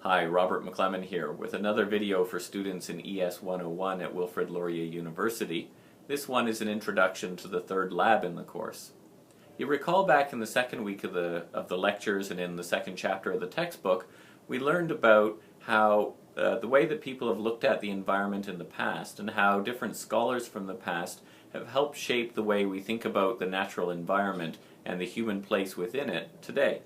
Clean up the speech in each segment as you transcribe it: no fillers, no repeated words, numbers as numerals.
Hi, Robert McClellan here with another video for students in ES101 at Wilfrid Laurier University. This one is an introduction to the third lab in the course. You recall back in the second week of the lectures and in the second chapter of the textbook, we learned about how the way that people have looked at the environment in the past and how different scholars from the past have helped shape the way we think about the natural environment and the human place within it today.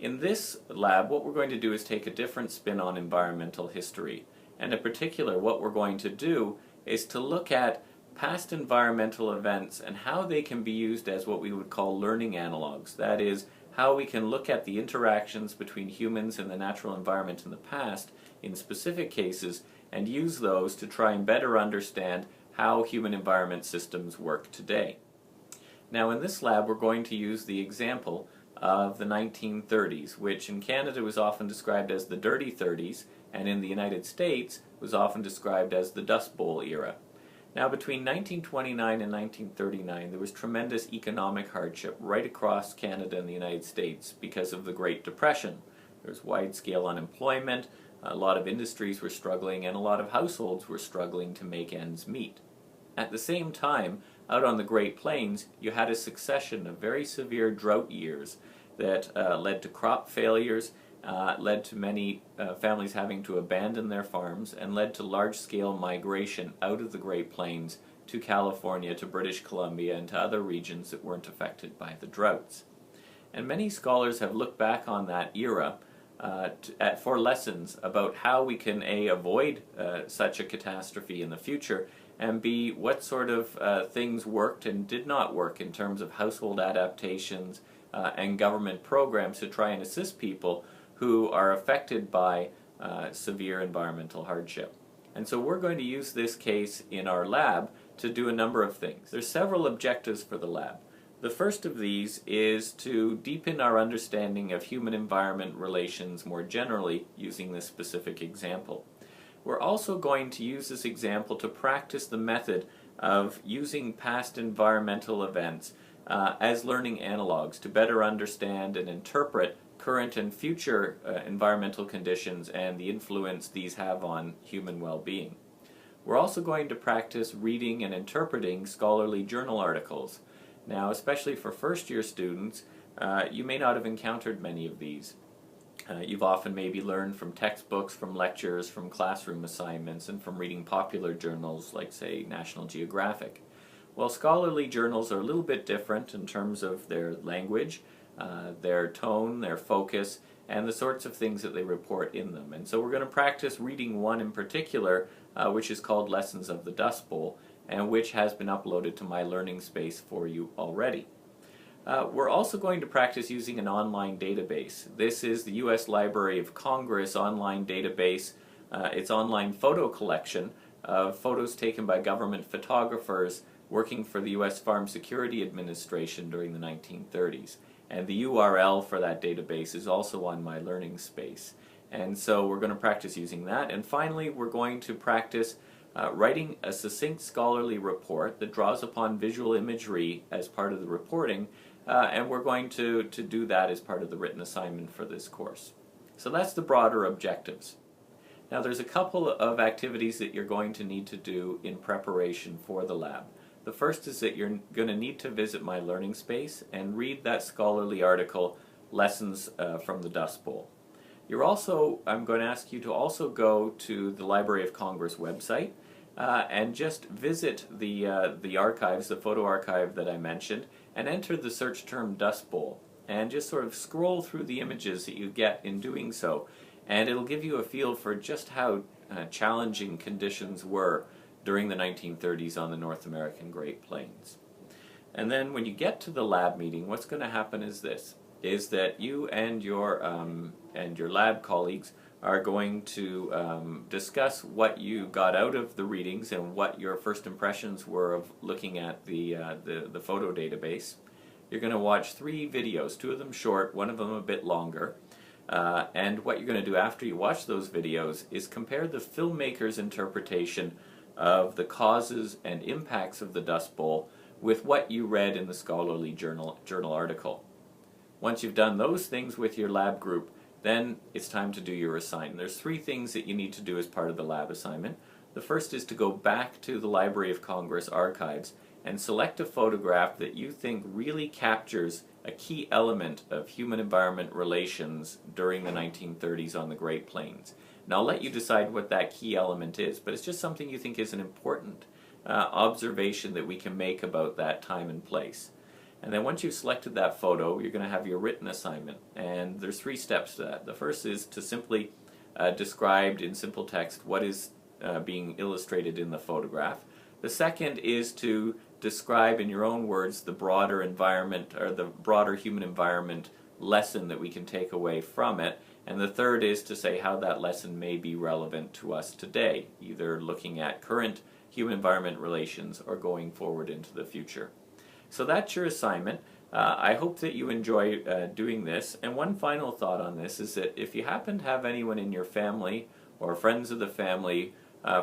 In this lab, what we're going to do is take a different spin on environmental history. And in particular, what we're going to do is to look at past environmental events and how they can be used as what we would call learning analogs. That is, how we can look at the interactions between humans and the natural environment in the past in specific cases and use those to try and better understand how human environment systems work today. Now in this lab, we're going to use the example of the 1930s, which in Canada was often described as the dirty 30s, and in the United States was often described as the Dust Bowl era. Now between 1929 and 1939 there was tremendous economic hardship right across Canada and the United States because of the Great Depression. There was wide-scale unemployment, a lot of industries were struggling, and a lot of households were struggling to make ends meet. At the same time, out on the Great Plains, you had a succession of very severe drought years that led to crop failures, led to many families having to abandon their farms, and led to large-scale migration out of the Great Plains to California, to British Columbia, and to other regions that weren't affected by the droughts. And many scholars have looked back on that era for lessons about how we can A, avoid such a catastrophe in the future, and B, what sort of things worked and did not work in terms of household adaptations and government programs to try and assist people who are affected by severe environmental hardship. And so we're going to use this case in our lab to do a number of things. There's several objectives for the lab. The first of these is to deepen our understanding of human-environment relations more generally using this specific example. We're also going to use this example to practice the method of using past environmental events as learning analogs to better understand and interpret current and future environmental conditions and the influence these have on human well-being. We're also going to practice reading and interpreting scholarly journal articles. Now, especially for first-year students, you may not have encountered many of these. You've often maybe learned from textbooks, from lectures, from classroom assignments, and from reading popular journals like, say, National Geographic. Well, scholarly journals are a little bit different in terms of their language, their tone, their focus, and the sorts of things that they report in them. And so we're going to practice reading one in particular, which is called Lessons of the Dust Bowl, and which has been uploaded to my learning space for you already. We're also going to practice using an online database. This is the U.S. Library of Congress online database. It's online photo collection of photos taken by government photographers working for the U.S. Farm Security Administration during the 1930s. And the URL for that database is also on my learning space. And so we're going to practice using that. And finally, we're going to practice writing a succinct scholarly report that draws upon visual imagery as part of the reporting, and we're going to do that as part of the written assignment for this course. So that's the broader objectives. Now there's a couple of activities that you're going to need to do in preparation for the lab. The first is that you're going to need to visit my learning space and read that scholarly article, Lessons from the Dust Bowl. I'm going to ask you to also go to the Library of Congress website and just visit the archives, the photo archive that I mentioned, and enter the search term Dust Bowl, and just sort of scroll through the images that you get in doing so, and it'll give you a feel for just how challenging conditions were during the 1930s on the North American Great Plains. And then when you get to the lab meeting, what's going to happen is this, is that you and your lab colleagues are going to discuss what you got out of the readings and what your first impressions were of looking at the photo database. You're going to watch 3 videos, 2 of them short, one of them a bit longer. And what you're going to do after you watch those videos is compare the filmmaker's interpretation of the causes and impacts of the Dust Bowl with what you read in the scholarly journal article. Once you've done those things with your lab group, Then it's time to do your assignment. There's 3 things that you need to do as part of the lab assignment. The first is to go back to the Library of Congress archives and select a photograph that you think really captures a key element of human-environment relations during the 1930s on the Great Plains. And I'll let you decide what that key element is, but it's just something you think is an important observation that we can make about that time and place. And then once you've selected that photo, you're going to have your written assignment. And there's 3 steps to that. The first is to simply describe in simple text what is being illustrated in the photograph. The second is to describe in your own words the broader environment, or the broader human environment lesson that we can take away from it. And the third is to say how that lesson may be relevant to us today, either looking at current human-environment relations or going forward into the future. So that's your assignment. I hope that you enjoy doing this. And one final thought on this is that if you happen to have anyone in your family or friends of the family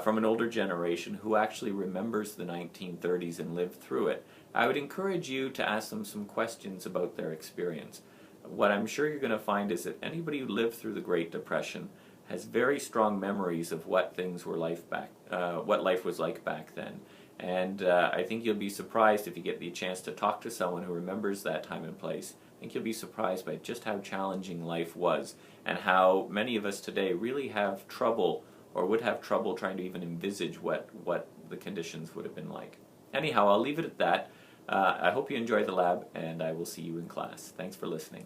from an older generation who actually remembers the 1930s and lived through it, I would encourage you to ask them some questions about their experience. What I'm sure you're going to find is that anybody who lived through the Great Depression has very strong memories of what things were what life was like back then. And I think you'll be surprised if you get the chance to talk to someone who remembers that time and place. I think you'll be surprised by just how challenging life was and how many of us today really have trouble or would have trouble trying to even envisage what the conditions would have been like. Anyhow, I'll leave it at that. I hope you enjoy the lab, and I will see you in class. Thanks for listening.